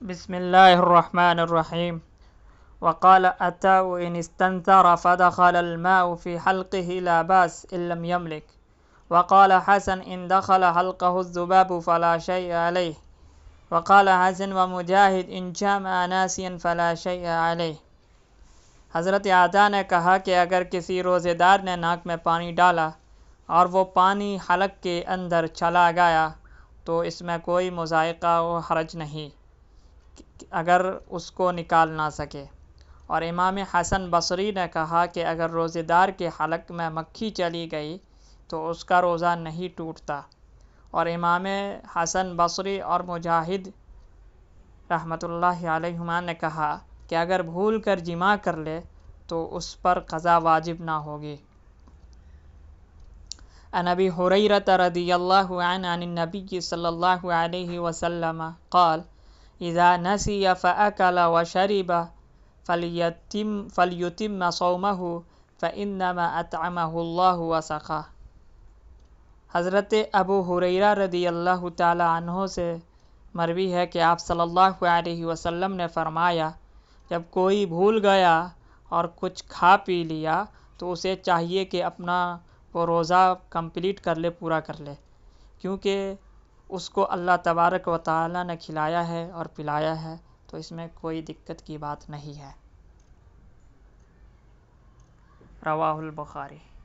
بسم الله الرحمن الرحيم. وقال أتاه إن استنثر فدخل الماء في حلقه لا بأس إن لم يملك. وقال حسن إن دخل حلقه الذباب فلا شيء عليه. وقال حسن ومجاہد إن جامع ناسيا فلا شيء عليه. حضرت عطا نے کہا کہ اگر کسی روزے دار نے ناک میں پانی ڈالا اور وہ پانی حلق کے اندر چلا گیا تو اس میں کوئی مضائقہ و حرج نہیں اگر اس کو نکال نہ سکے۔ اور امام حسن بصری نے کہا کہ اگر روزے دار کے حلق میں مکھی چلی گئی تو اس کا روزہ نہیں ٹوٹتا۔ اور امام حسن بصری اور مجاہد رحمۃ اللہ علیہما نے کہا کہ اگر بھول کر جماع کر لے تو اس پر قضا واجب نہ ہوگی۔ عن ابی ہریرہ رضی اللہ عنہ عن النبی صلی اللہ علیہ وسلم قال اذا نسی فاکل وشرب فلیتم صومه فانما اطعمه اللہ وسقاه۔ حضرت ابو ہریرہ رضی اللہ تعالی عنہ سے مروی ہے کہ آپ صلی اللہ علیہ وسلم نے فرمایا جب کوئی بھول گیا اور کچھ کھا پی لیا تو اسے چاہیے کہ اپنا وہ روزہ کمپلیٹ کر لے، پورا کر لے، کیونکہ اس کو اللہ تبارک و تعالی نے کھلایا ہے اور پلایا ہے، تو اس میں کوئی دقت کی بات نہیں ہے۔ رواہ البخاری۔